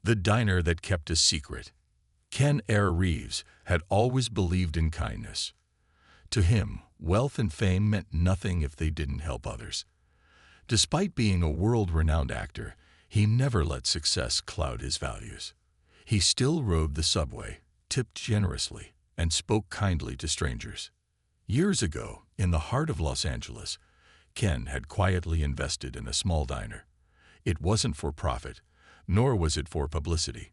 The diner that kept a secret. Keanu Reeves had always believed in kindness. To him, wealth and fame meant nothing if they didn't help others. Despite being a world-renowned actor, he never let success cloud his values. He still rode the subway, tipped generously, and spoke kindly to strangers. Years ago, in the heart of Los Angeles, Ken had quietly invested in a small diner. It wasn't for profit, nor was it for publicity.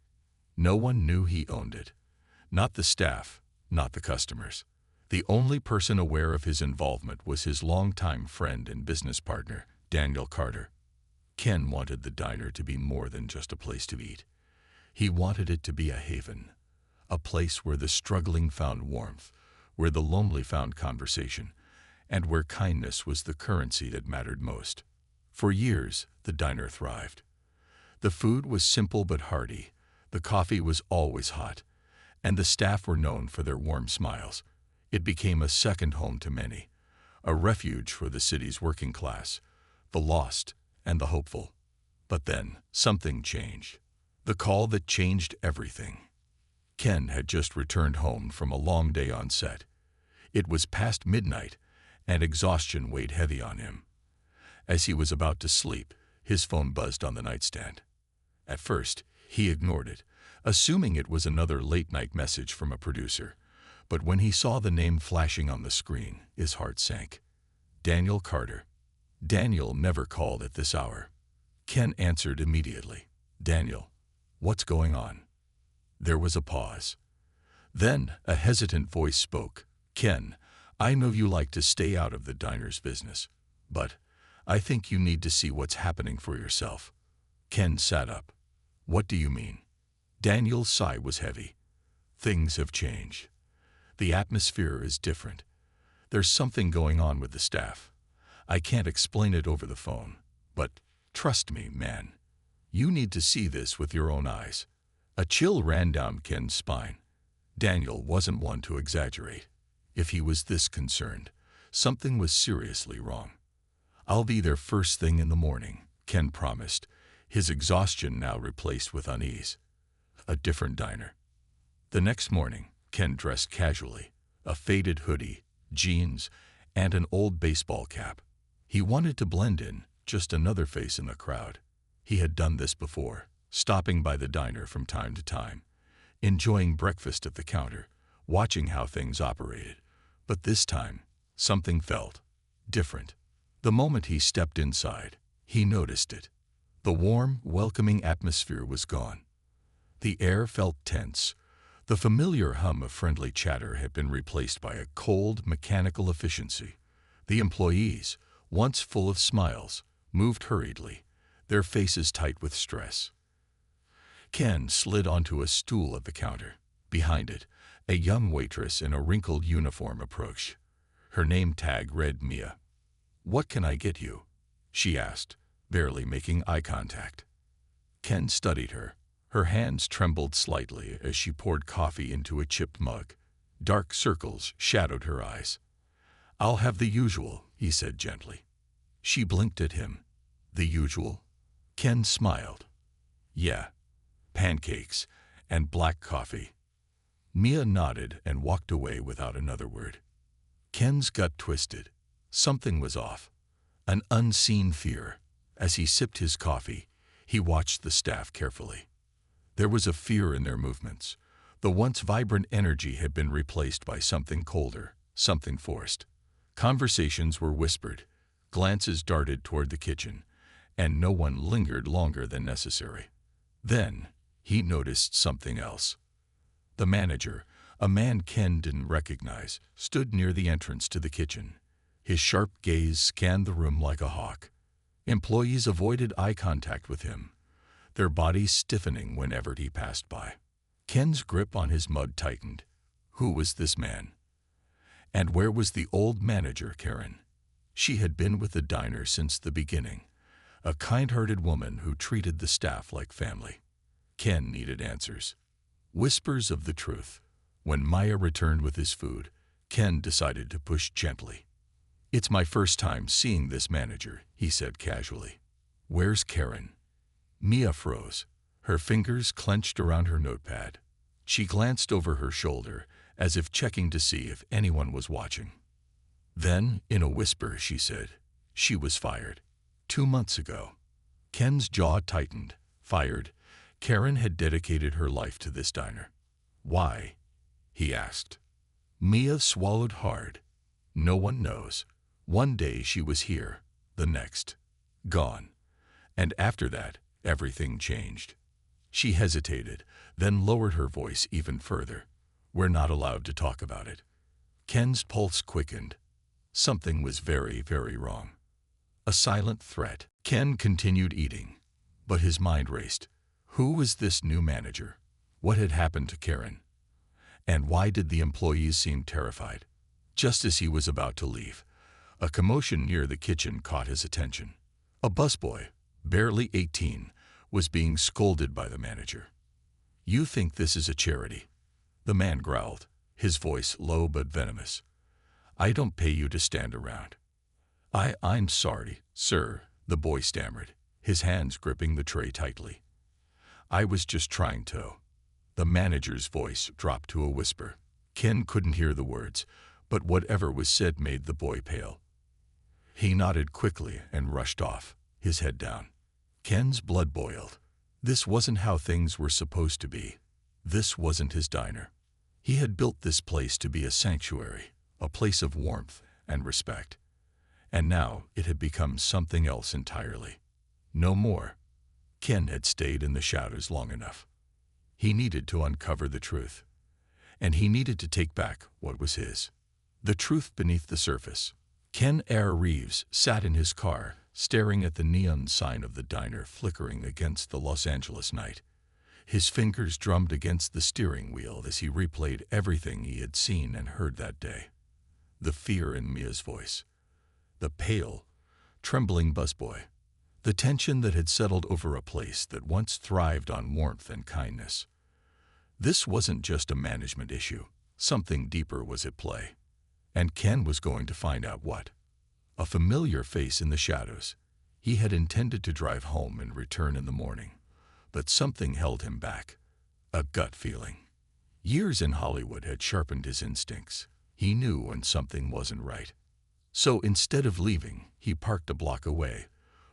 No one knew he owned it. Not the staff, not the customers. The only person aware of his involvement was his longtime friend and business partner, Daniel Carter. Ken wanted the diner to be more than just a place to eat. He wanted it to be a haven, a place where the struggling found warmth, where the lonely found conversation, and where kindness was the currency that mattered most. For years, the diner thrived. The food was simple but hearty, the coffee was always hot, and the staff were known for their warm smiles. It became a second home to many, a refuge for the city's working class, the lost and the hopeful. But then, something changed. The call that changed everything. Ken had just returned home from a long day on set. It was past midnight, and exhaustion weighed heavy on him. As he was about to sleep, his phone buzzed on the nightstand. At first, he ignored it, assuming it was another late-night message from a producer. But when he saw the name flashing on the screen, his heart sank. Daniel Carter. Daniel never called at this hour. Ken answered immediately. "Daniel, what's going on?" There was a pause. Then a hesitant voice spoke. "Ken, I know you like to stay out of the diner's business, but I think you need to see what's happening for yourself." Ken sat up. "What do you mean?" Daniel's sigh was heavy. "Things have changed. The atmosphere is different. There's something going on with the staff. I can't explain it over the phone, but trust me, man. You need to see this with your own eyes." A chill ran down Ken's spine. Daniel wasn't one to exaggerate. If he was this concerned, something was seriously wrong. "I'll be there first thing in the morning," Ken promised, his exhaustion now replaced with unease. A different diner. The next morning, Ken dressed casually, a faded hoodie, jeans, and an old baseball cap. He wanted to blend in, just another face in the crowd. He had done this before, stopping by the diner from time to time, enjoying breakfast at the counter, watching how things operated. But this time, something felt different. The moment he stepped inside, he noticed it. The warm, welcoming atmosphere was gone. The air felt tense. The familiar hum of friendly chatter had been replaced by a cold, mechanical efficiency. The employees, once full of smiles, moved hurriedly, their faces tight with stress. Ken slid onto a stool at the counter. Behind it, a young waitress in a wrinkled uniform approached. Her name tag read Mia. "What can I get you?" she asked, barely making eye contact. Ken studied her. Her hands trembled slightly as she poured coffee into a chipped mug. Dark circles shadowed her eyes. "I'll have the usual," he said gently. She blinked at him. "The usual?" Ken smiled. "Yeah, pancakes and black coffee." Mia nodded and walked away without another word. Ken's gut twisted. Something was off. An unseen fear. As he sipped his coffee, he watched the staff carefully. There was a fear in their movements. The once vibrant energy had been replaced by something colder, something forced. Conversations were whispered, glances darted toward the kitchen, and no one lingered longer than necessary. Then, he noticed something else. The manager, a man Ken didn't recognize, stood near the entrance to the kitchen. His sharp gaze scanned the room like a hawk. Employees avoided eye contact with him, their bodies stiffening whenever he passed by. Ken's grip on his mug tightened. Who was this man? And where was the old manager, Karen? She had been with the diner since the beginning, a kind-hearted woman who treated the staff like family. Ken needed answers. Whispers of the truth. When Maya returned with his food, Ken decided to push gently. "It's my first time seeing this manager," he said casually. "Where's Karen?" Mia froze. Her fingers clenched around her notepad. She glanced over her shoulder, as if checking to see if anyone was watching. Then, in a whisper, she said, "She was fired. 2 months ago." Ken's jaw tightened. Fired? Karen had dedicated her life to this diner. Why? He asked. Mia swallowed hard. No one knows. One day she was here, the next, gone. And after that, everything changed. She hesitated, then lowered her voice even further. "We're not allowed to talk about it." Ken's pulse quickened. Something was very, very wrong. A silent threat. Ken continued eating, but his mind raced. Who was this new manager? What had happened to Karen? And why did the employees seem terrified? Just as he was about to leave, a commotion near the kitchen caught his attention. A busboy, barely 18, was being scolded by the manager. "You think this is a charity?" The man growled, his voice low but venomous. "I don't pay you to stand around." I'm sorry, sir," the boy stammered, his hands gripping the tray tightly. "I was just trying to." The manager's voice dropped to a whisper. Ken couldn't hear the words, but whatever was said made the boy pale. He nodded quickly and rushed off, his head down. Ken's blood boiled. This wasn't how things were supposed to be. This wasn't his diner. He had built this place to be a sanctuary, a place of warmth and respect. And now it had become something else entirely. No more. Ken had stayed in the shadows long enough. He needed to uncover the truth. And he needed to take back what was his. The truth beneath the surface. Keanu Reeves sat in his car, staring at the neon sign of the diner flickering against the Los Angeles night. His fingers drummed against the steering wheel as he replayed everything he had seen and heard that day. The fear in Mia's voice. The pale, trembling busboy. The tension that had settled over a place that once thrived on warmth and kindness. This wasn't just a management issue. Something deeper was at play. And Ken was going to find out what. A familiar face in the shadows. He had intended to drive home and return in the morning. But something held him back. A gut feeling. Years in Hollywood had sharpened his instincts. He knew when something wasn't right. So instead of leaving, he parked a block away,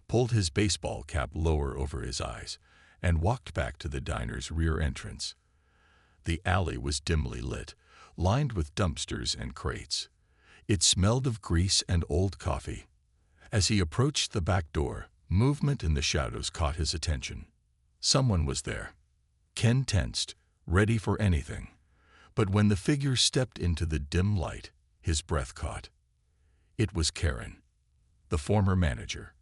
pulled his baseball cap lower over his eyes, and walked back to the diner's rear entrance. The alley was dimly lit, lined with dumpsters and crates. It smelled of grease and old coffee. As he approached the back door, movement in the shadows caught his attention. Someone was there. Ken tensed, ready for anything. But when the figure stepped into the dim light, his breath caught. It was Karen, the former manager.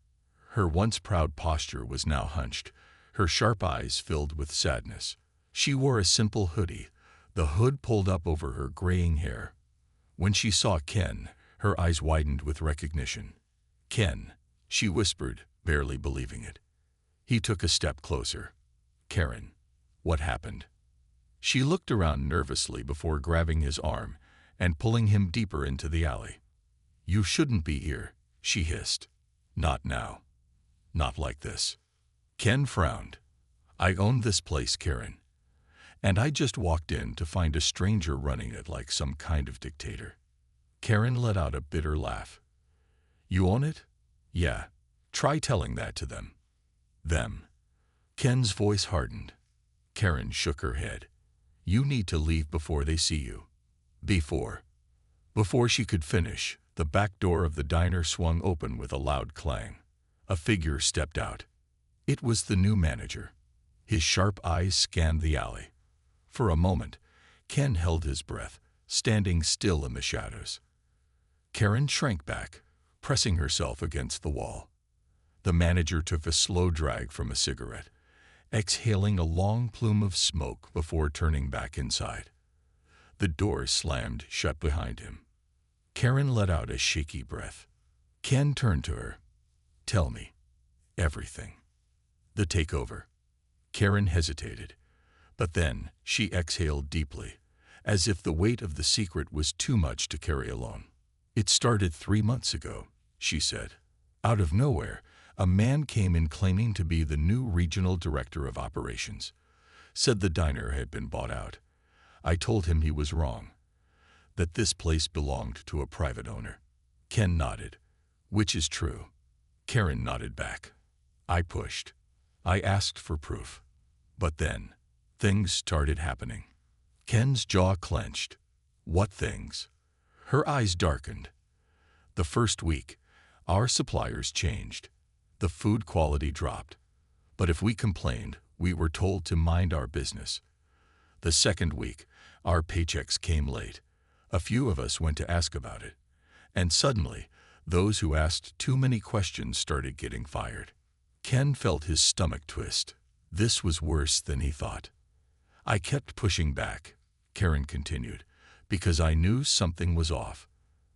Her once proud posture was now hunched, her sharp eyes filled with sadness. She wore a simple hoodie, the hood pulled up over her graying hair. When she saw Ken, her eyes widened with recognition. "Ken," she whispered, barely believing it. He took a step closer. "Karen, what happened?" She looked around nervously before grabbing his arm and pulling him deeper into the alley. "You shouldn't be here," she hissed. "Not now. Not like this." Ken frowned. "I own this place, Karen. And I just walked in to find a stranger running it like some kind of dictator." Karen let out a bitter laugh. "You own it? Yeah. Try telling that to them." "Them." Ken's voice hardened. Karen shook her head. "You need to leave before they see you." Before she could finish, the back door of the diner swung open with a loud clang. A figure stepped out. It was the new manager. His sharp eyes scanned the alley. For a moment, Ken held his breath, standing still in the shadows. Karen shrank back, pressing herself against the wall. The manager took a slow drag from a cigarette, exhaling a long plume of smoke before turning back inside. The door slammed shut behind him. Karen let out a shaky breath. Ken turned to her. "Tell me. Everything." "The takeover." Karen hesitated, but then she exhaled deeply, as if the weight of the secret was too much to carry alone. "It started 3 months ago," she said. "Out of nowhere, A man came in claiming to be the new regional director of operations. Said the diner had been bought out. I told him he was wrong, that this place belonged to a private owner. Ken nodded. Which is true. Karen nodded back. I pushed. I asked for proof. But then, things started happening. Ken's jaw clenched. What things? Her eyes darkened. The first week, our suppliers changed. The food quality dropped. But if we complained, we were told to mind our business. The second week, our paychecks came late. A few of us went to ask about it. And suddenly, those who asked too many questions started getting fired. Ken felt his stomach twist. This was worse than he thought. I kept pushing back, Karen continued, because I knew something was off.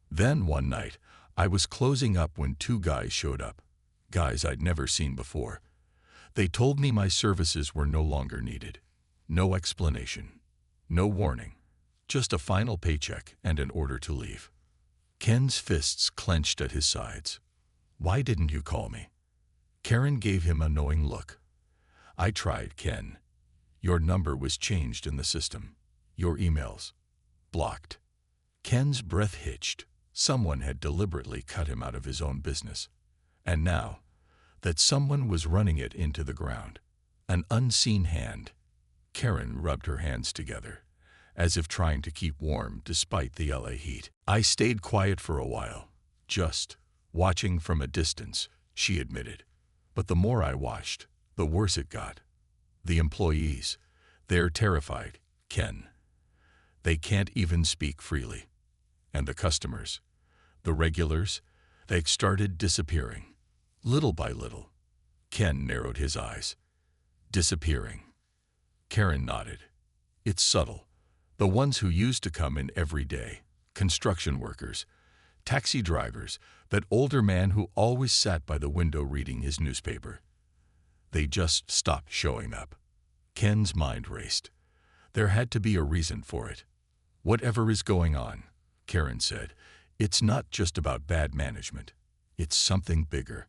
Then one night, I was closing up when two guys showed up. Guys I'd never seen before. They told me my services were no longer needed. No explanation. No warning. Just a final paycheck and an order to leave. Ken's fists clenched at his sides. Why didn't you call me? Karen gave him a knowing look. I tried, Ken. Your number was changed in the system. Your emails. Blocked. Ken's breath hitched. Someone had deliberately cut him out of his own business. And now, that someone was running it into the ground. An unseen hand. Karen rubbed her hands together, as if trying to keep warm despite the LA heat. I stayed quiet for a while, just watching from a distance, she admitted. But the more I watched, the worse it got. The employees, they're terrified, Ken. They can't even speak freely. And the customers, the regulars, they started disappearing. Little by little. Ken narrowed his eyes. Disappearing. Karen nodded. It's subtle. The ones who used to come in every day, construction workers, taxi drivers, that older man who always sat by the window reading his newspaper. They just stopped showing up. Ken's mind raced. There had to be a reason for it. Whatever is going on, Karen said, it's not just about bad management. It's something bigger.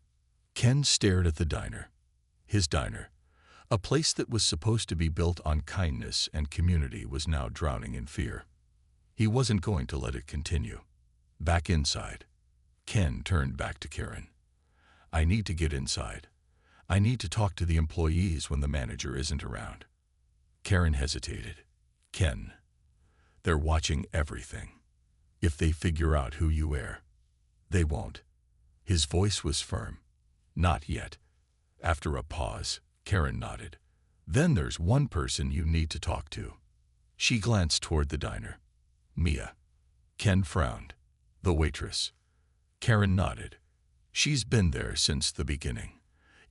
Ken stared at the diner. His diner. A place that was supposed to be built on kindness and community was now drowning in fear. He wasn't going to let it continue. Back inside. Ken turned back to Karen. I need to get inside. I need to talk to the employees when the manager isn't around. Karen hesitated. Ken, they're watching everything. If they figure out who you are, they won't. His voice was firm. Not yet. After a pause, Karen nodded. Then there's one person you need to talk to. She glanced toward the diner. Mia. Ken frowned. The waitress. Karen nodded. She's been there since the beginning.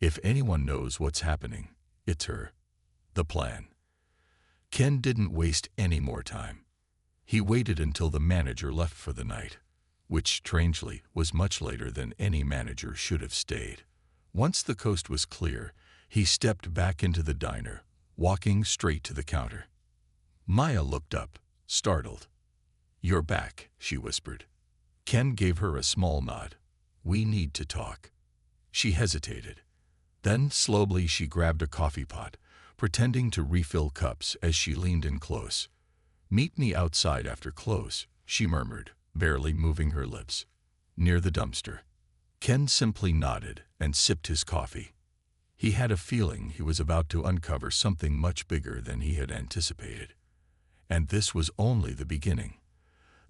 If anyone knows what's happening, it's her. The plan. Ken didn't waste any more time. He waited until the manager left for the night, which, strangely, was much later than any manager should have stayed. Once the coast was clear, he stepped back into the diner, walking straight to the counter. Maya looked up, startled. You're back, she whispered. Ken gave her a small nod. We need to talk. She hesitated. Then, slowly, she grabbed a coffee pot, pretending to refill cups as she leaned in close. Meet me outside after close, she murmured, barely moving her lips. Near the dumpster. Ken simply nodded and sipped his coffee. He had a feeling he was about to uncover something much bigger than he had anticipated. And this was only the beginning.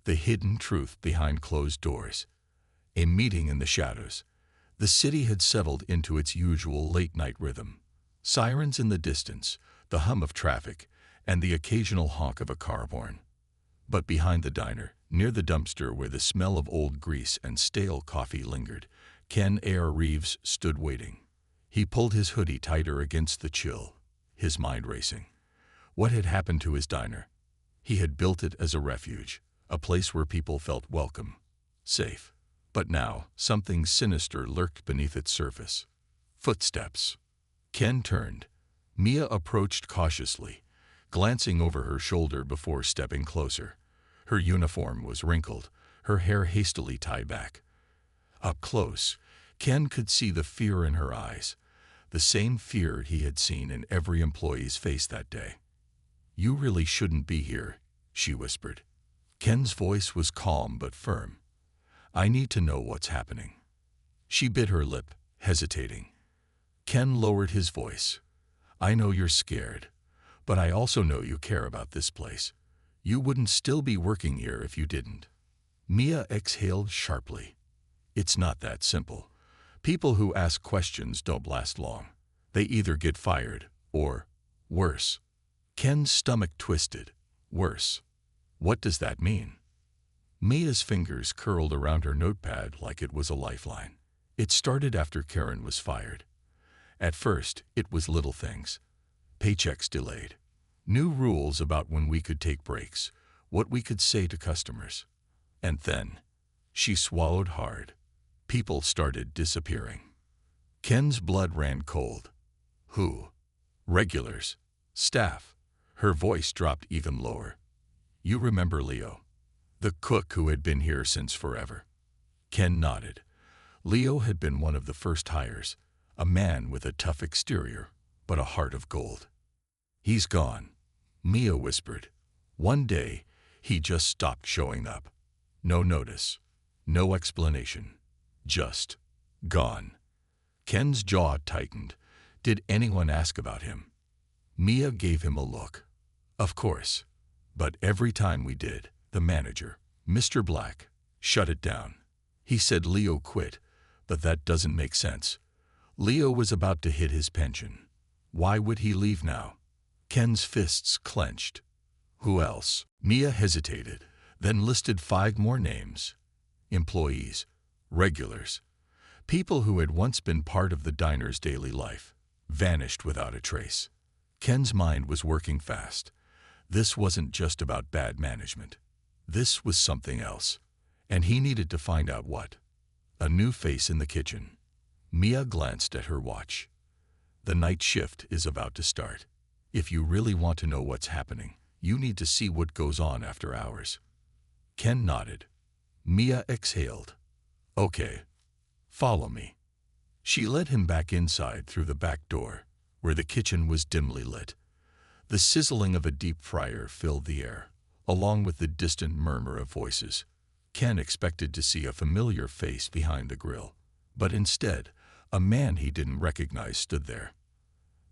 The hidden truth behind closed doors. A meeting in the shadows. The city had settled into its usual late-night rhythm. Sirens in the distance, the hum of traffic, and the occasional honk of a car horn. But behind the diner, near the dumpster where the smell of old grease and stale coffee lingered, Keanu Reeves stood waiting. He pulled his hoodie tighter against the chill, his mind racing. What had happened to his diner? He had built it as a refuge, a place where people felt welcome, safe. But now, something sinister lurked beneath its surface. Footsteps. Ken turned. Mia approached cautiously, glancing over her shoulder before stepping closer. Her uniform was wrinkled, her hair hastily tied back. Up close, Ken could see the fear in her eyes, the same fear he had seen in every employee's face that day. "You really shouldn't be here," she whispered. Ken's voice was calm but firm. "I need to know what's happening." She bit her lip, hesitating. Ken lowered his voice. "I know you're scared, but I also know you care about this place. You wouldn't still be working here if you didn't." Mia exhaled sharply. "It's not that simple. People who ask questions don't last long. They either get fired or, worse." Ken's stomach twisted. "Worse? What does that mean?" Mia's fingers curled around her notepad like it was a lifeline. "It started after Karen was fired. At first, it was little things. Paychecks delayed. New rules about when we could take breaks, what we could say to customers. And then," she swallowed hard, "people started disappearing." Ken's blood ran cold. "Who? Regulars? Staff?" Her voice dropped even lower. "You remember Leo? The cook who had been here since forever?" Ken nodded. Leo had been one of the first hires, a man with a tough exterior, but a heart of gold. "He's gone," Mia whispered. "One day, he just stopped showing up. No notice, no explanation, just gone." Ken's jaw tightened. "Did anyone ask about him?" Mia gave him a look. "Of course. But every time we did, the manager, Mr. Black, shut it down. He said Leo quit, but that doesn't make sense. Leo was about to hit his pension. Why would he leave now?" Ken's fists clenched. "Who else?" Mia hesitated, then listed 5 more names. Employees, regulars, people who had once been part of the diner's daily life, vanished without a trace. Ken's mind was working fast. This wasn't just about bad management. This was something else, and he needed to find out what. A new face in the kitchen. Mia glanced at her watch. "The night shift is about to start. If you really want to know what's happening, you need to see what goes on after hours." Ken nodded. Mia exhaled. "Okay, follow me." She led him back inside through the back door, where the kitchen was dimly lit. The sizzling of a deep fryer filled the air, along with the distant murmur of voices. Ken expected to see a familiar face behind the grill, but instead, a man he didn't recognize stood there.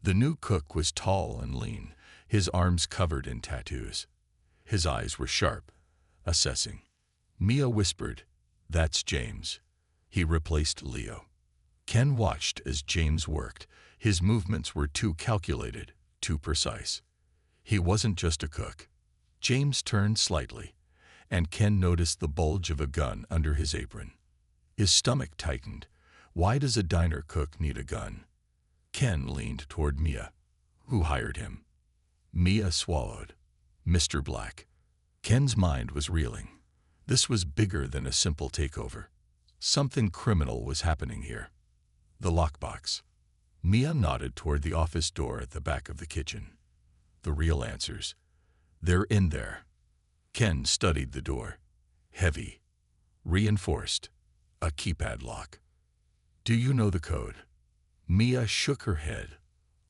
The new cook was tall and lean, his arms covered in tattoos. His eyes were sharp, assessing. Mia whispered, "That's James. He replaced Leo." Ken watched as James worked. His movements were too calculated, too precise. He wasn't just a cook. James turned slightly, and Ken noticed the bulge of a gun under his apron. His stomach tightened. Why does a diner cook need a gun? Ken leaned toward Mia. "Who hired him?" Mia swallowed. "Mr. Black." Ken's mind was reeling. This was bigger than a simple takeover. Something criminal was happening here. The lockbox. Mia nodded toward the office door at the back of the kitchen. "The real answers. They're in there." Ken studied the door. Heavy. Reinforced. A keypad lock. "Do you know the code?" Mia shook her head.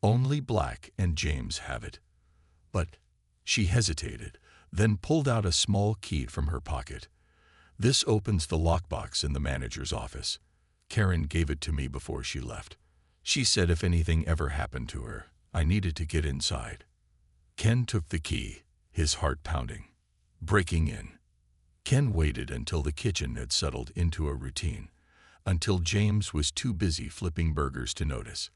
"Only Black and James have it." "But..." She hesitated, then pulled out a small key from her pocket. "This opens the lockbox in the manager's office. Karen gave it to me before she left. She said if anything ever happened to her, I needed to get inside." Ken took the key, his heart pounding. Breaking in. Ken waited until the kitchen had settled into a routine, until James was too busy flipping burgers to notice.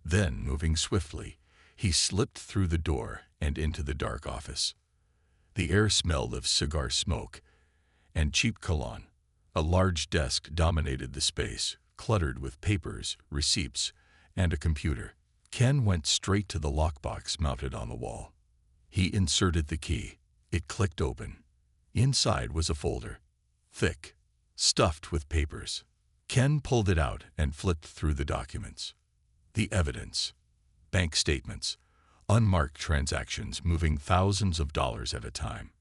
Then, moving swiftly, he slipped through the door and into the dark office. The air smelled of cigar smoke and cheap cologne. A large desk dominated the space, cluttered with papers, receipts, and a computer. Ken went straight to the lockbox mounted on the wall. He inserted the key. It clicked open. Inside was a folder, thick, stuffed with papers. Ken pulled it out and flipped through the documents. The evidence. Bank statements. Unmarked transactions moving thousands of dollars at a time.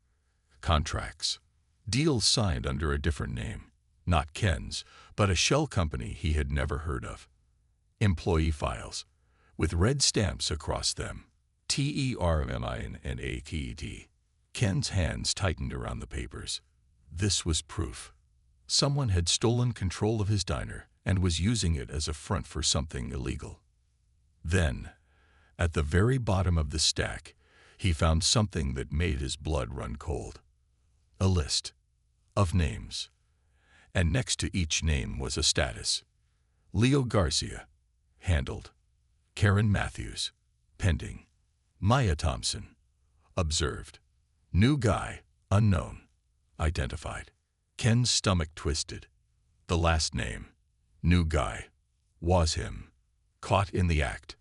Contracts. Deals signed under a different name. Not Ken's, but a shell company he had never heard of. Employee files, with red stamps across them. TERMINATED. Ken's hands tightened around the papers. This was proof. Someone had stolen control of his diner and was using it as a front for something illegal. Then, at the very bottom of the stack, he found something that made his blood run cold. A list of names. And next to each name was a status. Leo Garcia, handled. Karen Matthews, pending. Maya Thompson, observed. New guy, unknown, identified. Ken's stomach twisted. The last name, new guy, was him, caught in the act.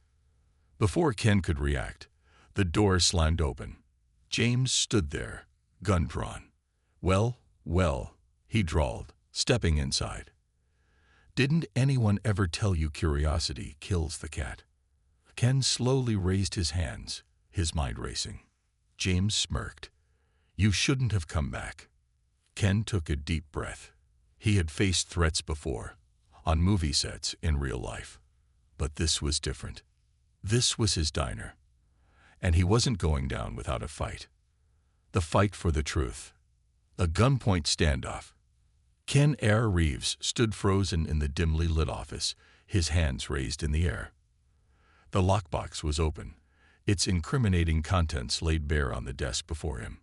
Before Ken could react, the door slammed open. James stood there, gun drawn. Well, he drawled, stepping inside. Didn't anyone ever tell you curiosity kills the cat? Ken slowly raised his hands, his mind racing. James smirked. You shouldn't have come back. Ken took a deep breath. He had faced threats before, on movie sets, in real life. But this was different. This was his diner. And he wasn't going down without a fight. The fight for the truth. A gunpoint standoff. Keanu Reeves stood frozen in the dimly lit office, his hands raised in the air. The lockbox was open, its incriminating contents laid bare on the desk before him.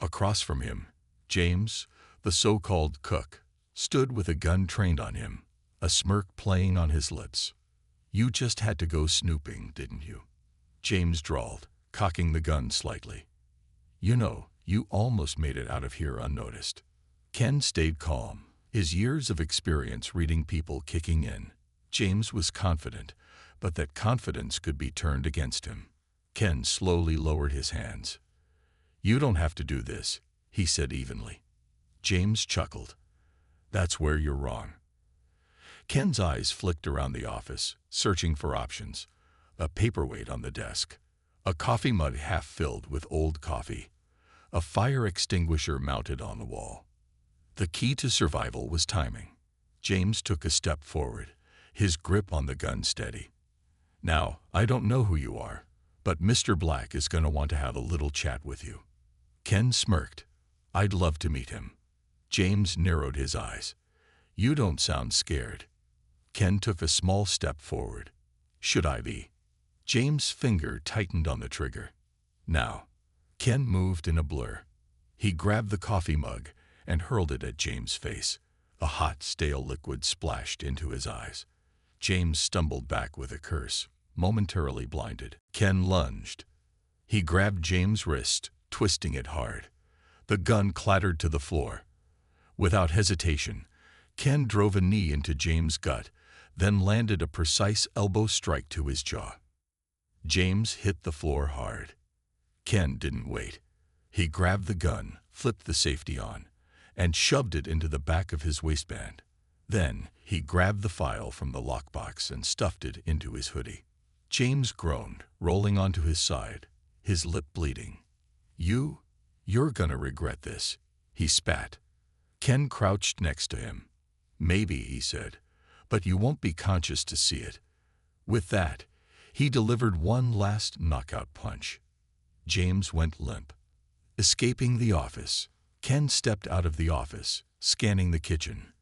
Across from him, James, the so-called cook, stood with a gun trained on him, a smirk playing on his lips. You just had to go snooping, didn't you? James drawled, cocking the gun slightly. You know, you almost made it out of here unnoticed. Ken stayed calm, his years of experience reading people kicking in. James was confident, but that confidence could be turned against him. Ken slowly lowered his hands. You don't have to do this, he said evenly. James chuckled. That's where you're wrong. Ken's eyes flicked around the office, searching for options. A paperweight on the desk, a coffee mug half filled with old coffee, a fire extinguisher mounted on the wall. The key to survival was timing. James took a step forward, his grip on the gun steady. Now, I don't know who you are, but Mr. Black is going to want to have a little chat with you. Ken smirked. I'd love to meet him. James narrowed his eyes. You don't sound scared. Ken took a small step forward. Should I be? James' finger tightened on the trigger. Now. Ken moved in a blur. He grabbed the coffee mug and hurled it at James' face. A hot, stale liquid splashed into his eyes. James stumbled back with a curse, momentarily blinded. Ken lunged. He grabbed James' wrist, twisting it hard. The gun clattered to the floor. Without hesitation, Ken drove a knee into James' gut, then landed a precise elbow strike to his jaw. James hit the floor hard. Ken didn't wait. He grabbed the gun, flipped the safety on, and shoved it into the back of his waistband. Then he grabbed the file from the lockbox and stuffed it into his hoodie. James groaned, rolling onto his side, his lip bleeding. You're gonna regret this, he spat. Ken crouched next to him. Maybe, he said, but you won't be conscious to see it. With that, he delivered one last knockout punch. James went limp. Escaping the office, Ken stepped out of the office, scanning the kitchen.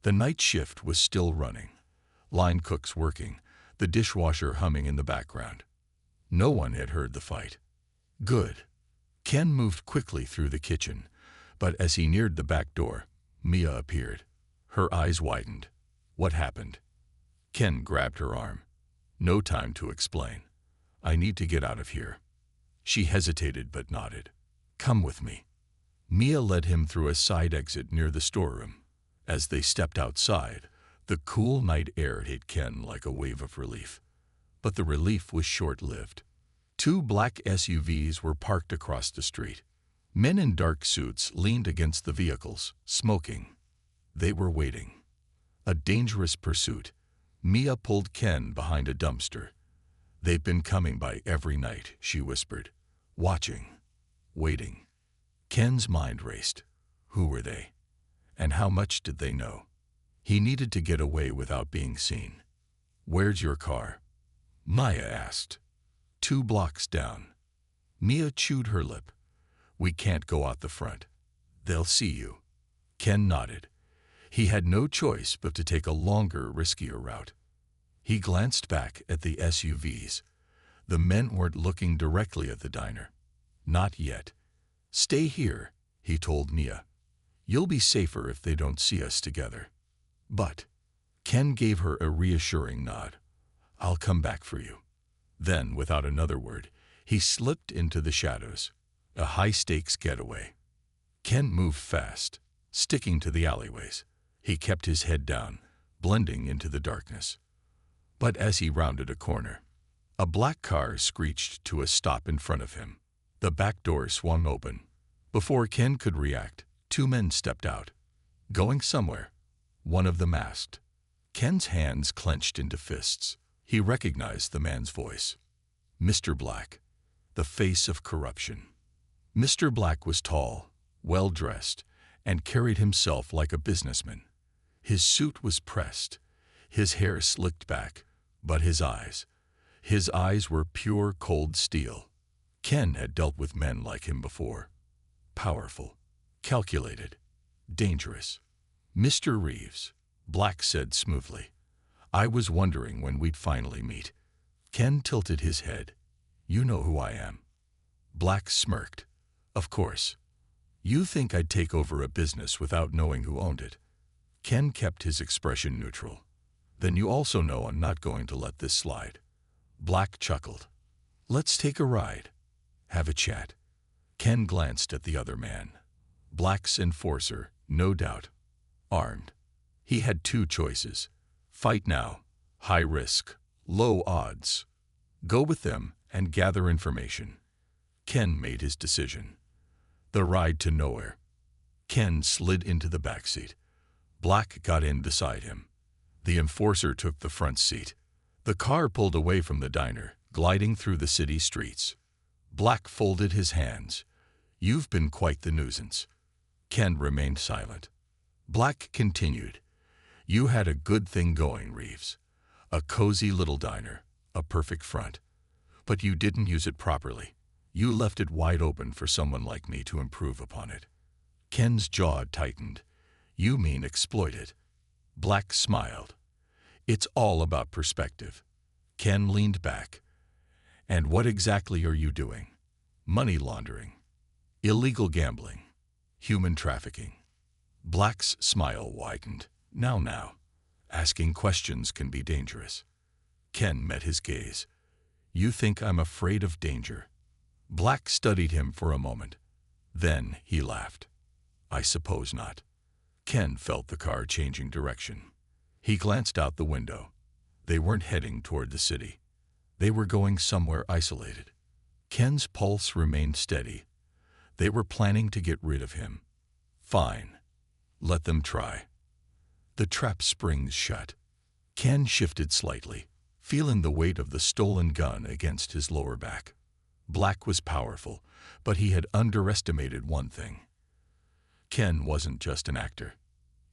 The night shift was still running. Line cooks working, the dishwasher humming in the background. No one had heard the fight. Good. Ken moved quickly through the kitchen, but as he neared the back door, Mia appeared. Her eyes widened. What happened? Ken grabbed her arm. No time to explain. I need to get out of here. She hesitated but nodded. Come with me. Mia led him through a side exit near the storeroom. As they stepped outside, the cool night air hit Ken like a wave of relief. But the relief was short-lived. Two black SUVs were parked across the street. Men in dark suits leaned against the vehicles, smoking. They were waiting. A dangerous pursuit. Mia pulled Ken behind a dumpster. They've been coming by every night, she whispered. Watching. Waiting. Ken's mind raced. Who were they? And how much did they know? He needed to get away without being seen. "Where's your car?" Maya asked. "2 blocks down." Mia chewed her lip. "We can't go out the front. They'll see you." Ken nodded. He had no choice but to take a longer, riskier route. He glanced back at the SUVs. The men weren't looking directly at the diner. Not yet. "Stay here," he told Mia. "You'll be safer if they don't see us together." "But," Ken gave her a reassuring nod, "I'll come back for you." Then, without another word, he slipped into the shadows. A high-stakes getaway. Ken moved fast, sticking to the alleyways. He kept his head down, blending into the darkness. But as he rounded a corner, a black car screeched to a stop in front of him. The back door swung open. Before Ken could react, 2 men stepped out. Going somewhere. One of them asked. Ken's hands clenched into fists. He recognized the man's voice. Mr. Black, the face of corruption. Mr. Black was tall, well-dressed, and carried himself like a businessman. His suit was pressed, his hair slicked back, but his eyes were pure cold steel. Ken had dealt with men like him before. Powerful, calculated, dangerous. "Mr. Reeves," Black said smoothly. "I was wondering when we'd finally meet." Ken tilted his head. "You know who I am." Black smirked. "Of course. You think I'd take over a business without knowing who owned it?" Ken kept his expression neutral. "Then you also know I'm not going to let this slide." Black chuckled. "Let's take a ride. Have a chat." Ken glanced at the other man. Black's enforcer, no doubt. Armed. He had 2 choices. Fight now. High risk. Low odds. Go with them and gather information. Ken made his decision. The ride to nowhere. Ken slid into the back seat. Black got in beside him. The enforcer took the front seat. The car pulled away from the diner, gliding through the city streets. Black folded his hands. "You've been quite the nuisance." Ken remained silent. Black continued. "You had a good thing going, Reeves. A cozy little diner, a perfect front. But you didn't use it properly. You left it wide open for someone like me to improve upon it." Ken's jaw tightened. "You mean exploit it?" Black smiled. "It's all about perspective." Ken leaned back. "And what exactly are you doing?" "Money laundering. Illegal gambling. Human trafficking." Black's smile widened. Now, asking questions can be dangerous." Ken met his gaze. "You think I'm afraid of danger?" Black studied him for a moment. Then he laughed. "I suppose not." Ken felt the car changing direction. He glanced out the window. They weren't heading toward the city. They were going somewhere isolated. Ken's pulse remained steady. They were planning to get rid of him. Fine. Let them try. The trap springs shut. Ken shifted slightly, feeling the weight of the stolen gun against his lower back. Black was powerful, but he had underestimated one thing. Ken wasn't just an actor.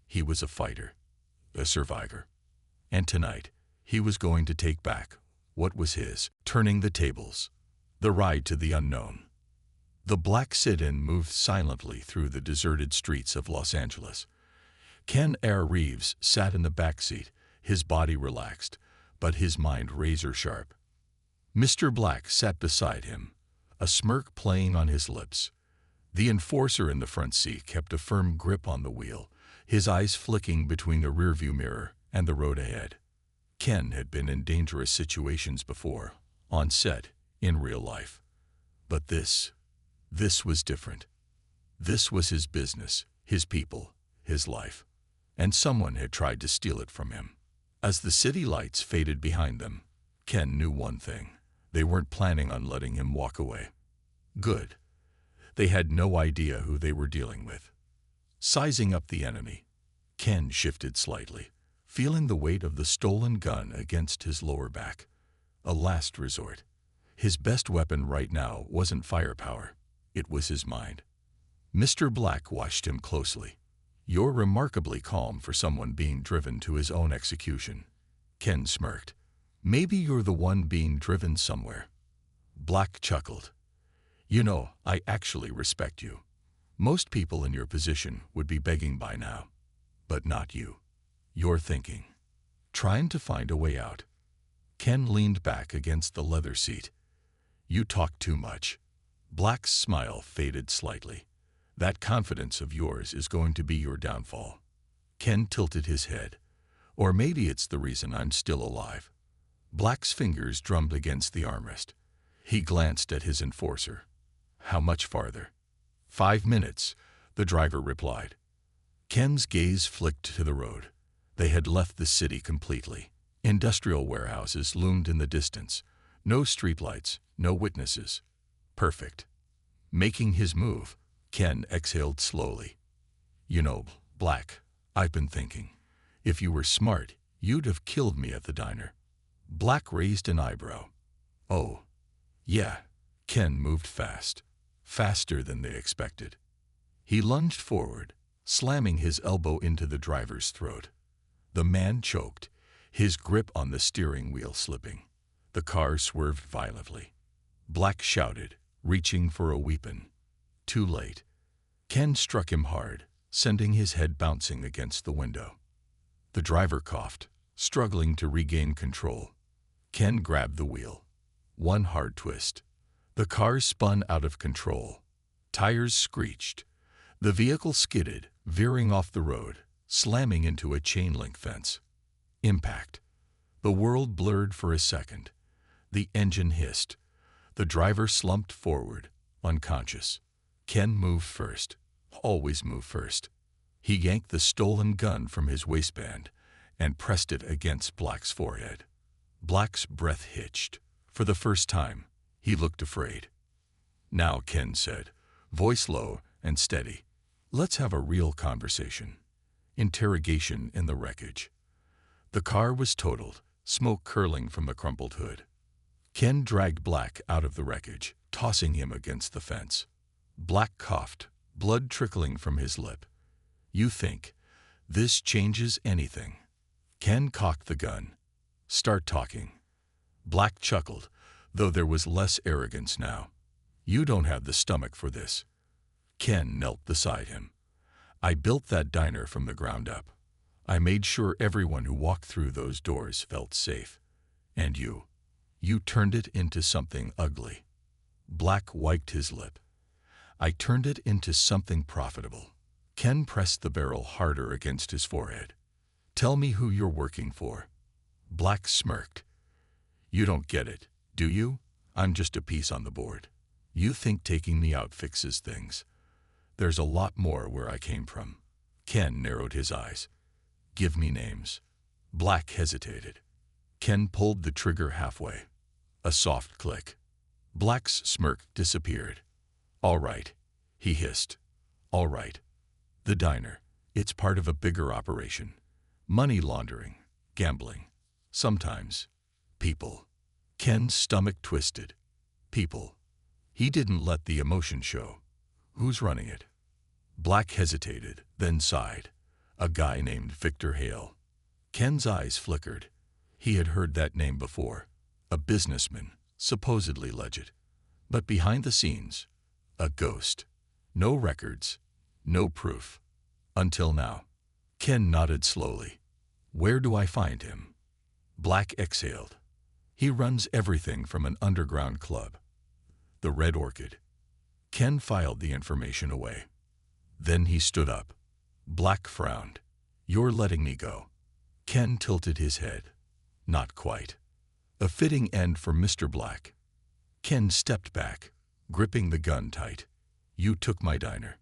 He was a fighter, a survivor. And tonight, he was going to take back what was his, turning the tables, the ride to the unknown. The black sit-in moved silently through the deserted streets of Los Angeles. Keanu Reeves sat in the back seat, his body relaxed, but his mind razor-sharp. Mr. Black sat beside him, a smirk playing on his lips. The enforcer in the front seat kept a firm grip on the wheel, his eyes flicking between the rearview mirror and the road ahead. Ken had been in dangerous situations before, on set, in real life. But this was different. This was his business, his people, his life. And someone had tried to steal it from him. As the city lights faded behind them, Ken knew one thing. They weren't planning on letting him walk away. Good. They had no idea who they were dealing with. Sizing up the enemy, Ken shifted slightly, feeling the weight of the stolen gun against his lower back. A last resort. His best weapon right now wasn't firepower. It was his mind. Mr. Black watched him closely. You're remarkably calm for someone being driven to his own execution. Ken smirked. Maybe you're the one being driven somewhere. Black chuckled. You know, I actually respect you. Most people in your position would be begging by now. But not you. You're thinking. Trying to find a way out. Ken leaned back against the leather seat. You talk too much. Black's smile faded slightly. That confidence of yours is going to be your downfall. Ken tilted his head. Or maybe it's the reason I'm still alive. Black's fingers drummed against the armrest. He glanced at his enforcer. How much farther? 5 minutes, the driver replied. Ken's gaze flicked to the road. They had left the city completely. Industrial warehouses loomed in the distance. No streetlights, no witnesses. Perfect. Making his move, Ken exhaled slowly. You know, Black, I've been thinking. If you were smart, you'd have killed me at the diner. Black raised an eyebrow. Oh, yeah. Ken moved fast. Faster than they expected. He lunged forward, slamming his elbow into the driver's throat. The man choked, his grip on the steering wheel slipping. The car swerved violently. Black shouted, reaching for a weapon. Too late. Ken struck him hard, sending his head bouncing against the window. The driver coughed, struggling to regain control. Ken grabbed the wheel. One hard twist. The car spun out of control. Tires screeched. The vehicle skidded, veering off the road, slamming into a chain-link fence. Impact. The world blurred for a second. The engine hissed. The driver slumped forward, unconscious. Ken moved first. Always move first. He yanked the stolen gun from his waistband and pressed it against Black's forehead. Black's breath hitched. For the first time, he looked afraid. Now, Ken said, voice low and steady, let's have a real conversation. Interrogation in the wreckage. The car was totaled, smoke curling from the crumpled hood. Ken dragged Black out of the wreckage, tossing him against the fence. Black coughed, blood trickling from his lip. You think this changes anything? Ken cocked the gun. Start talking. Black chuckled, though there was less arrogance now. You don't have the stomach for this. Ken knelt beside him. I built that diner from the ground up. I made sure everyone who walked through those doors felt safe. And you turned it into something ugly. Black wiped his lip. I turned it into something profitable. Ken pressed the barrel harder against his forehead. Tell me who you're working for. Black smirked. You don't get it, do you? I'm just a piece on the board. You think taking me out fixes things. There's a lot more where I came from. Ken narrowed his eyes. Give me names. Black hesitated. Ken pulled the trigger halfway. A soft click. Black's smirk disappeared. All right, he hissed. All right. The diner. It's part of a bigger operation. Money laundering, gambling. Sometimes. People. Ken's stomach twisted. People. He didn't let the emotion show. Who's running it? Black hesitated, then sighed. A guy named Victor Hale. Ken's eyes flickered. He had heard that name before. A businessman, supposedly legit. But behind the scenes, a ghost. No records, no proof. Until now. Ken nodded slowly. Where do I find him? Black exhaled. He runs everything from an underground club. The Red Orchid. Ken filed the information away. Then he stood up. Black frowned. You're letting me go. Ken tilted his head. Not quite. A fitting end for Mr. Black. Ken stepped back, gripping the gun tight. You took my diner.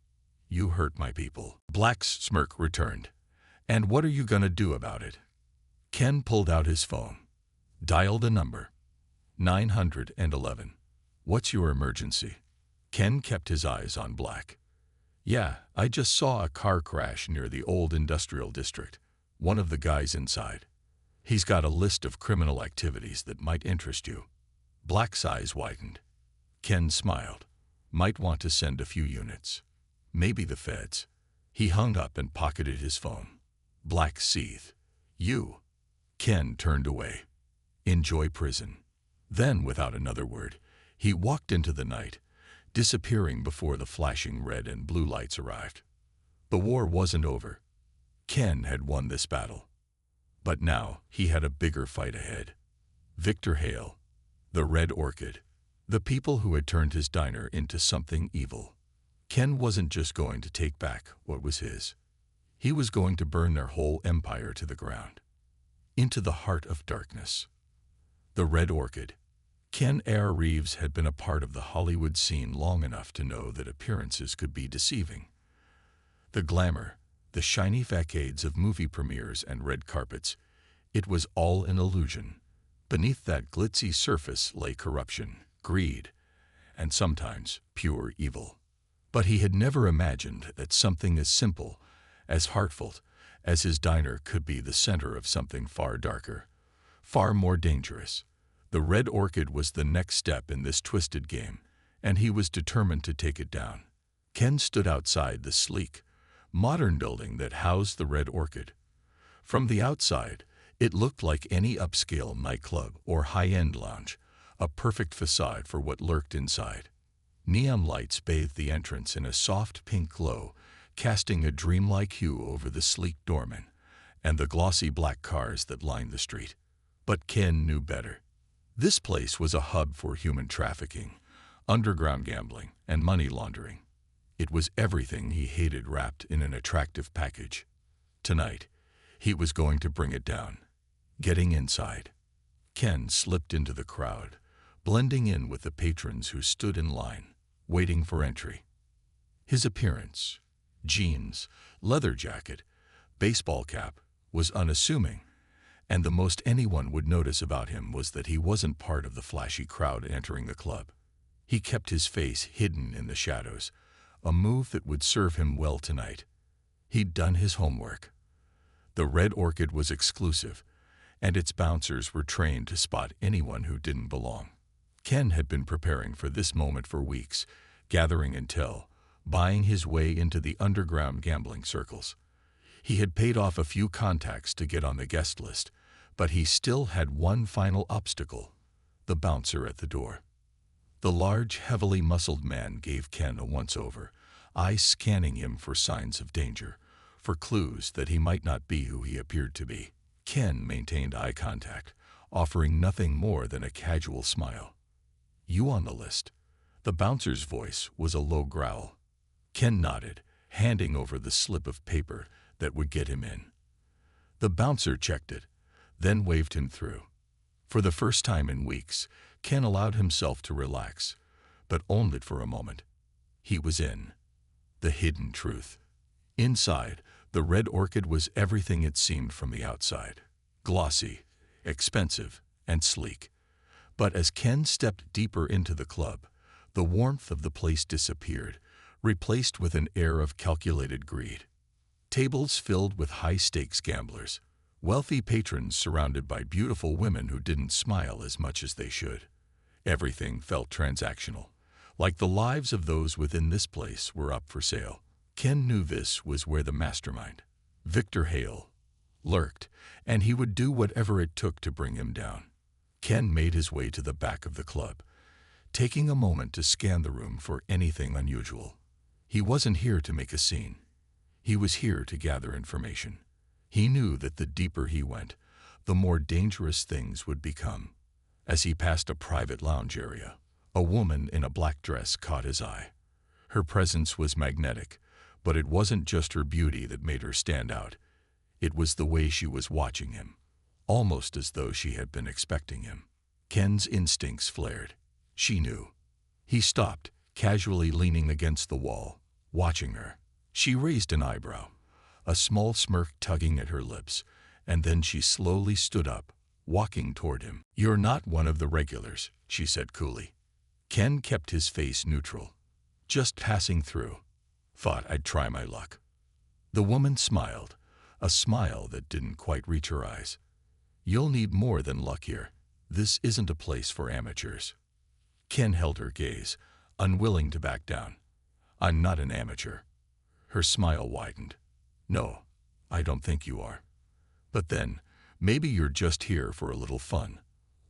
You hurt my people. Black's smirk returned. And what are you gonna do about it? Ken pulled out his phone. Dialed a number. 911. What's your emergency? Ken kept his eyes on Black. Yeah, I just saw a car crash near the old industrial district. One of the guys inside. He's got a list of criminal activities that might interest you. Black's eyes widened. Ken smiled. Might want to send a few units. Maybe the feds. He hung up and pocketed his phone. Black seethed. You. Ken turned away. Enjoy prison. Then, without another word, he walked into the night, disappearing before the flashing red and blue lights arrived. The war wasn't over. Ken had won this battle. But now he had a bigger fight ahead. Victor Hale, the Red Orchid, the people who had turned his diner into something evil. Ken wasn't just going to take back what was his. He was going to burn their whole empire to the ground. Into the heart of darkness. The Red Orchid. Keanu Reeves had been a part of the Hollywood scene long enough to know that appearances could be deceiving. The glamour, the shiny facades of movie premieres and red carpets, it was all an illusion. Beneath that glitzy surface lay corruption, greed, and sometimes pure evil. But he had never imagined that something as simple, as heartfelt, as his diner could be the center of something far darker, far more dangerous. The Red Orchid was the next step in this twisted game, and he was determined to take it down. Ken stood outside the sleek, modern building that housed the Red Orchid. From the outside, it looked like any upscale nightclub or high-end lounge, a perfect facade for what lurked inside. Neon lights bathed the entrance in a soft pink glow, casting a dreamlike hue over the sleek doorman and the glossy black cars that lined the street. But Ken knew better. This place was a hub for human trafficking, underground gambling, and money laundering. It was everything he hated wrapped in an attractive package. Tonight, he was going to bring it down. Getting inside, Ken slipped into the crowd, blending in with the patrons who stood in line, waiting for entry. His appearance, jeans, leather jacket, baseball cap, was unassuming, and the most anyone would notice about him was that he wasn't part of the flashy crowd entering the club. He kept his face hidden in the shadows, a move that would serve him well tonight. He'd done his homework. The Red Orchid was exclusive, and its bouncers were trained to spot anyone who didn't belong. Ken had been preparing for this moment for weeks, gathering intel, buying his way into the underground gambling circles. He had paid off a few contacts to get on the guest list, but he still had one final obstacle: the bouncer at the door. The large, heavily muscled man gave Ken a once-over, eyes scanning him for signs of danger, for clues that he might not be who he appeared to be. Ken maintained eye contact, offering nothing more than a casual smile. "You on the list?" The bouncer's voice was a low growl. Ken nodded, handing over the slip of paper that would get him in. The bouncer checked it, then waved him through. For the first time in weeks, Ken allowed himself to relax, but only for a moment. He was in. The hidden truth. Inside, the Red Orchid was everything it seemed from the outside. Glossy, expensive, and sleek. But as Ken stepped deeper into the club, the warmth of the place disappeared, replaced with an air of calculated greed. Tables filled with high-stakes gamblers, wealthy patrons surrounded by beautiful women who didn't smile as much as they should. Everything felt transactional, like the lives of those within this place were up for sale. Ken knew this was where the mastermind, Victor Hale, lurked, and he would do whatever it took to bring him down. Ken made his way to the back of the club, taking a moment to scan the room for anything unusual. He wasn't here to make a scene. He was here to gather information. He knew that the deeper he went, the more dangerous things would become. As he passed a private lounge area, a woman in a black dress caught his eye. Her presence was magnetic, but it wasn't just her beauty that made her stand out. It was the way she was watching him, almost as though she had been expecting him. Ken's instincts flared. She knew. He stopped, casually leaning against the wall, watching her. She raised an eyebrow, a small smirk tugging at her lips, and then she slowly stood up, walking toward him. "You're not one of the regulars," she said coolly. Ken kept his face neutral. "Just passing through. Thought I'd try my luck." The woman smiled, a smile that didn't quite reach her eyes. "You'll need more than luck here. This isn't a place for amateurs." Ken held her gaze, unwilling to back down. "I'm not an amateur." Her smile widened. "No, I don't think you are. But then, maybe you're just here for a little fun.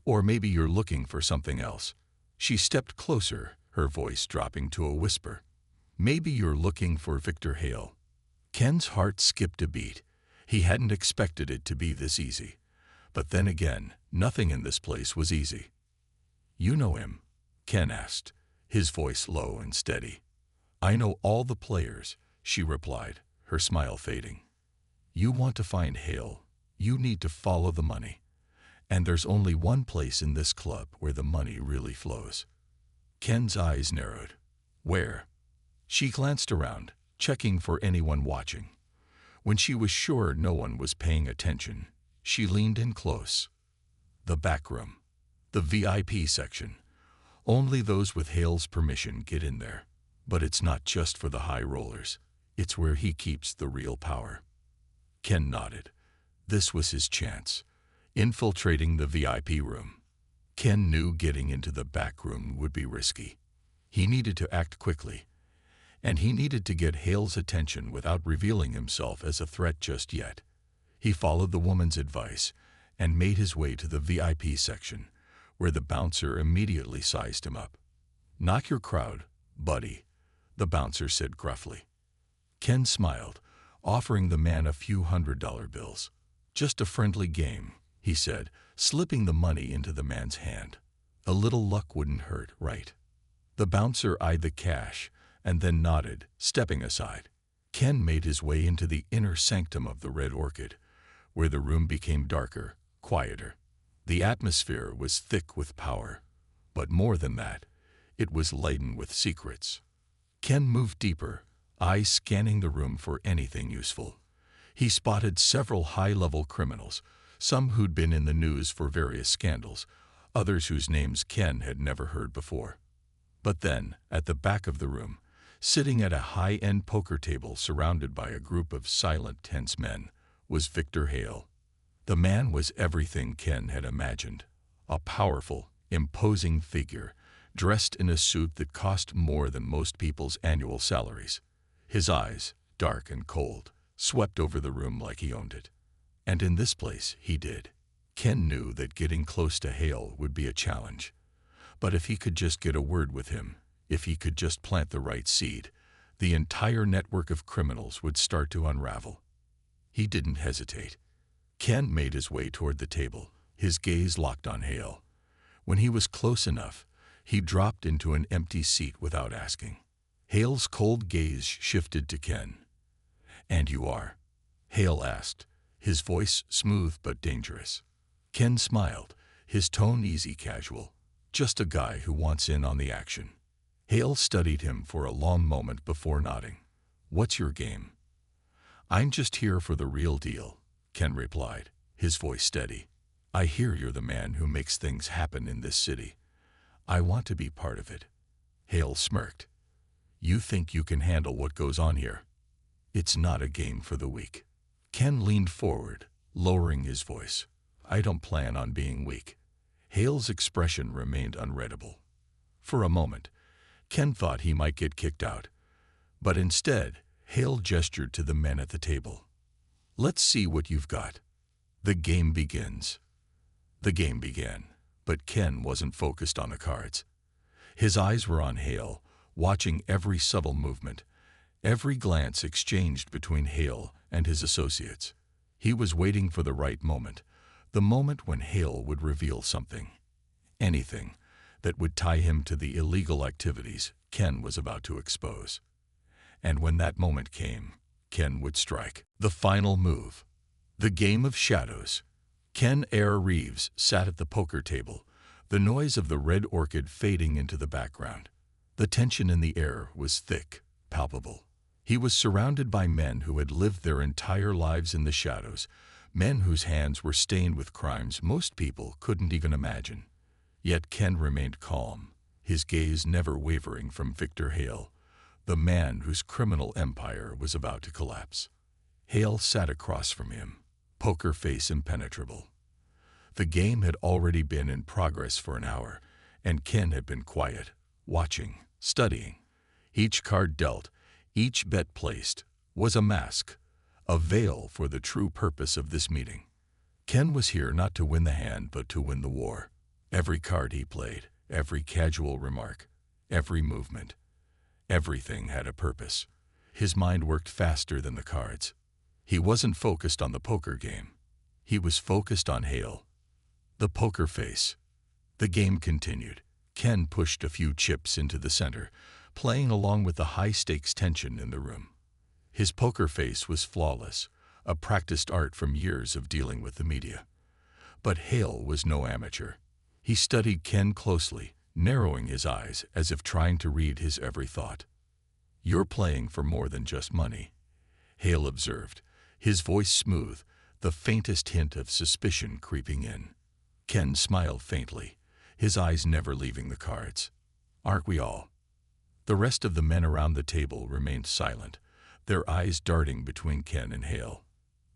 Or maybe you're looking for something else." She stepped closer, her voice dropping to a whisper. "Maybe you're looking for Victor Hale." Ken's heart skipped a beat. He hadn't expected it to be this easy. But then again, nothing in this place was easy. "You know him?" Ken asked, his voice low and steady. "I know all the players," she replied, her smile fading. "You want to find Hale. You need to follow the money. And there's only one place in this club where the money really flows." Ken's eyes narrowed. "Where?" She glanced around, checking for anyone watching. When she was sure no one was paying attention, she leaned in close. "The back room. The VIP section. Only those with Hale's permission get in there. But it's not just for the high rollers. It's where he keeps the real power." Ken nodded. This was his chance. Infiltrating the VIP room. Ken knew getting into the back room would be risky. He needed to act quickly. And he needed to get Hale's attention without revealing himself as a threat just yet. He followed the woman's advice and made his way to the VIP section, where the bouncer immediately sized him up. "Not your crowd, buddy," the bouncer said gruffly. Ken smiled, offering the man a few $100 bills. "Just a friendly game," he said, slipping the money into the man's hand. "A little luck wouldn't hurt, right?" The bouncer eyed the cash and then nodded, stepping aside. Ken made his way into the inner sanctum of the Red Orchid, where the room became darker, quieter. The atmosphere was thick with power, but more than that, it was laden with secrets. Ken moved deeper, eyes scanning the room for anything useful. He spotted several high-level criminals, some who'd been in the news for various scandals, others whose names Ken had never heard before. But then, at the back of the room, sitting at a high-end poker table surrounded by a group of silent, tense men, was Victor Hale. The man was everything Ken had imagined. A powerful, imposing figure, dressed in a suit that cost more than most people's annual salaries. His eyes, dark and cold, swept over the room like he owned it. And in this place, he did. Ken knew that getting close to Hale would be a challenge. But if he could just get a word with him, if he could just plant the right seed, the entire network of criminals would start to unravel. He didn't hesitate. Ken made his way toward the table, his gaze locked on Hale. When he was close enough, he dropped into an empty seat without asking. Hale's cold gaze shifted to Ken. "And you are?" Hale asked, his voice smooth but dangerous. Ken smiled, his tone easy casual. "Just a guy who wants in on the action." Hale studied him for a long moment before nodding. "What's your game?" "I'm just here for the real deal," Ken replied, his voice steady. "I hear you're the man who makes things happen in this city. I want to be part of it." Hale smirked. "You think you can handle what goes on here?" "It's not a game for the weak." Ken leaned forward, lowering his voice. "I don't plan on being weak." Hale's expression remained unreadable. For a moment, Ken thought he might get kicked out. But instead, Hale gestured to the men at the table. "Let's see what you've got. The game begins." The game began, but Ken wasn't focused on the cards. His eyes were on Hale, watching every subtle movement, every glance exchanged between Hale and his associates. He was waiting for the right moment, the moment when Hale would reveal something, anything, that would tie him to the illegal activities Ken was about to expose. And when that moment came, Ken would strike. The final move. The game of shadows. Keanu Reeves sat at the poker table, the noise of the Red Orchid fading into the background. The tension in the air was thick, palpable. He was surrounded by men who had lived their entire lives in the shadows, men whose hands were stained with crimes most people couldn't even imagine. Yet Ken remained calm, his gaze never wavering from Victor Hale, the man whose criminal empire was about to collapse. Hale sat across from him, poker face impenetrable. The game had already been in progress for an hour, and Ken had been quiet, watching, studying. Each card dealt, each bet placed, was a mask, a veil for the true purpose of this meeting. Ken was here not to win the hand, but to win the war. Every card he played, every casual remark, every movement, everything had a purpose. His mind worked faster than the cards. He wasn't focused on the poker game. He was focused on Hale, the poker face. The game continued. Ken pushed a few chips into the center, playing along with the high-stakes tension in the room. His poker face was flawless, a practiced art from years of dealing with the media. But Hale was no amateur. He studied Ken closely, narrowing his eyes as if trying to read his every thought. "You're playing for more than just money," Hale observed, his voice smooth, the faintest hint of suspicion creeping in. Ken smiled faintly, his eyes never leaving the cards. "Aren't we all?" The rest of the men around the table remained silent, their eyes darting between Ken and Hale.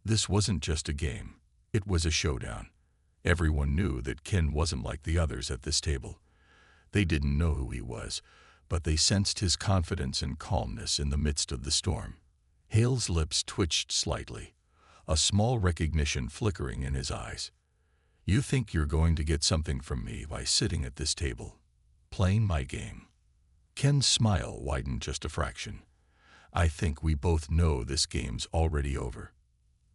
This wasn't just a game. It was a showdown. Everyone knew that Ken wasn't like the others at this table. They didn't know who he was, but they sensed his confidence and calmness in the midst of the storm. Hale's lips twitched slightly, a small recognition flickering in his eyes. "You think you're going to get something from me by sitting at this table, playing my game?" Ken's smile widened just a fraction. "I think we both know this game's already over."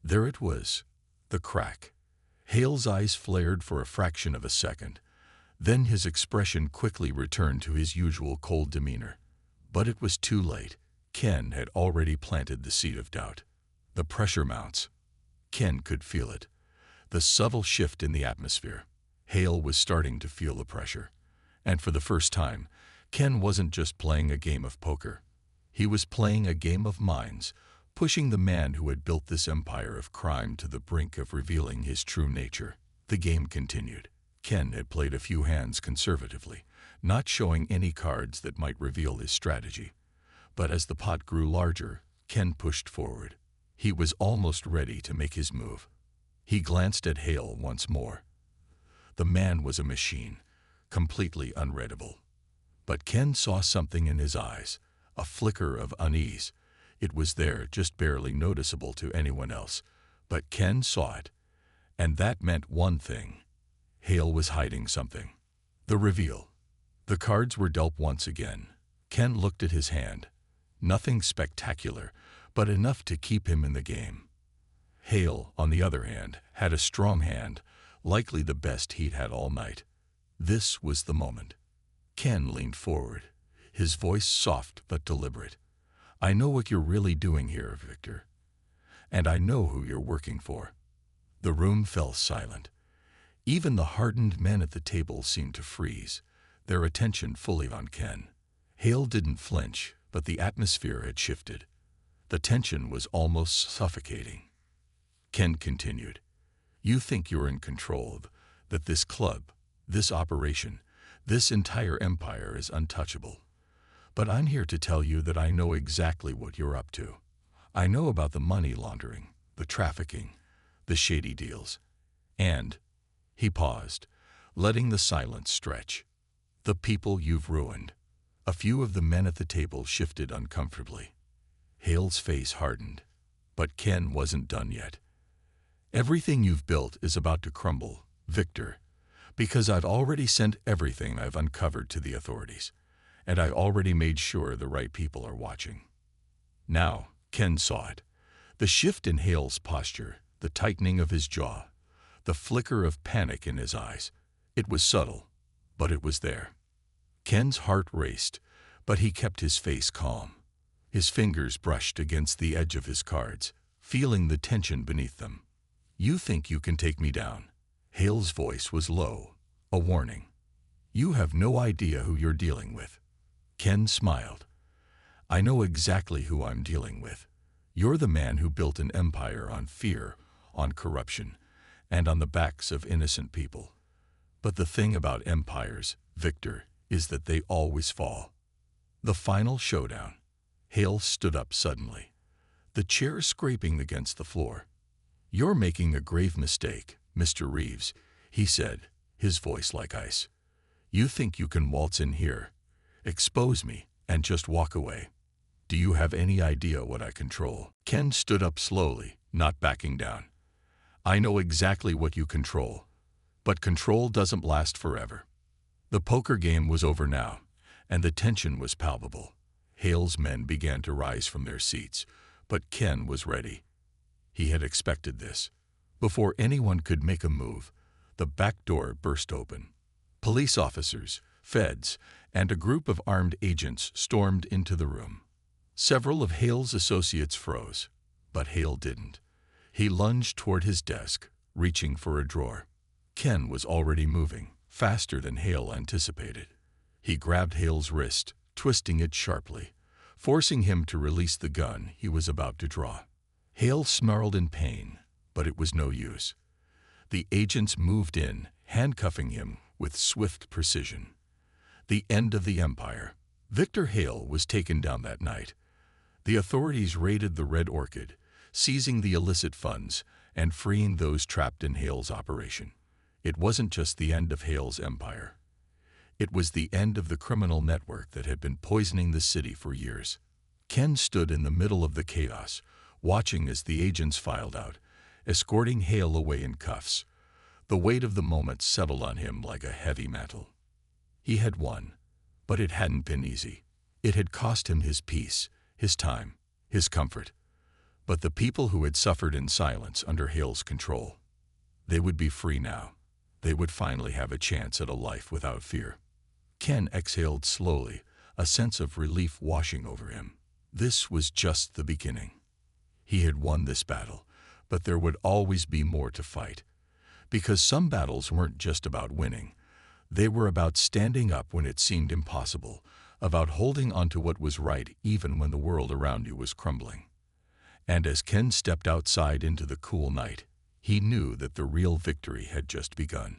There it was, the crack. Hale's eyes flared for a fraction of a second. Then his expression quickly returned to his usual cold demeanor. But it was too late. Ken had already planted the seed of doubt. The pressure mounts. Ken could feel it. The subtle shift in the atmosphere. Hale was starting to feel the pressure. And for the first time, Ken wasn't just playing a game of poker. He was playing a game of minds, pushing the man who had built this empire of crime to the brink of revealing his true nature. The game continued. Ken had played a few hands conservatively, not showing any cards that might reveal his strategy. But as the pot grew larger, Ken pushed forward. He was almost ready to make his move. He glanced at Hale once more. The man was a machine, completely unreadable. But Ken saw something in his eyes, a flicker of unease. It was there, just barely noticeable to anyone else. But Ken saw it. And that meant one thing. Hale was hiding something. The reveal. The cards were dealt once again. Ken looked at his hand. Nothing spectacular, but enough to keep him in the game. Hale, on the other hand, had a strong hand, likely the best he'd had all night. This was the moment. Ken leaned forward, his voice soft but deliberate. "I know what you're really doing here, Victor. And I know who you're working for." The room fell silent. Even the hardened men at the table seemed to freeze, their attention fully on Ken. Hale didn't flinch, but the atmosphere had shifted. The tension was almost suffocating. Ken continued, "You think you're in control, that this club, this operation, this entire empire is untouchable. But I'm here to tell you that I know exactly what you're up to. I know about the money laundering, the trafficking, the shady deals, and..." He paused, letting the silence stretch. "The people you've ruined." A few of the men at the table shifted uncomfortably. Hale's face hardened, but Ken wasn't done yet. "Everything you've built is about to crumble, Victor, because I've already sent everything I've uncovered to the authorities, and I already made sure the right people are watching." Now, Ken saw it. The shift in Hale's posture, the tightening of his jaw, the flicker of panic in his eyes. It was subtle, but it was there. Ken's heart raced, but he kept his face calm. His fingers brushed against the edge of his cards, feeling the tension beneath them. "You think you can take me down?" Hale's voice was low, a warning. "You have no idea who you're dealing with." Ken smiled. "I know exactly who I'm dealing with. You're the man who built an empire on fear, on corruption, and on the backs of innocent people. But the thing about empires, Victor, is that they always fall." The final showdown. Hale stood up suddenly, the chair scraping against the floor. "You're making a grave mistake, Mr. Reeves," he said, his voice like ice. "You think you can waltz in here, expose me, and just walk away. Do you have any idea what I control? Ken stood up slowly, not backing down. I know exactly what you control, but control doesn't last forever. The poker game was over now, and the tension was palpable. Hale's men began to rise from their seats, but Ken was ready. He had expected this. Before anyone could make a move, the back door burst open. Police officers, feds, and a group of armed agents stormed into the room. Several of Hale's associates froze, but Hale didn't. He lunged toward his desk, reaching for a drawer. Ken was already moving, faster than Hale anticipated. He grabbed Hale's wrist, twisting it sharply, forcing him to release the gun he was about to draw. Hale snarled in pain, but it was no use. The agents moved in, handcuffing him with swift precision. The end of the empire. Victor Hale was taken down that night. The authorities raided the Red Orchid, seizing the illicit funds and freeing those trapped in Hale's operation. It wasn't just the end of Hale's empire. It was the end of the criminal network that had been poisoning the city for years. Ken stood in the middle of the chaos, watching as the agents filed out, escorting Hale away in cuffs. The weight of the moment settled on him like a heavy mantle. He had won, but it hadn't been easy. It had cost him his peace, his time, his comfort. But the people who had suffered in silence under Hale's control, they would be free now. They would finally have a chance at a life without fear. Ken exhaled slowly, a sense of relief washing over him. This was just the beginning. He had won this battle, but there would always be more to fight. Because some battles weren't just about winning. They were about standing up when it seemed impossible, about holding onto what was right even when the world around you was crumbling. And as Ken stepped outside into the cool night, he knew that the real victory had just begun.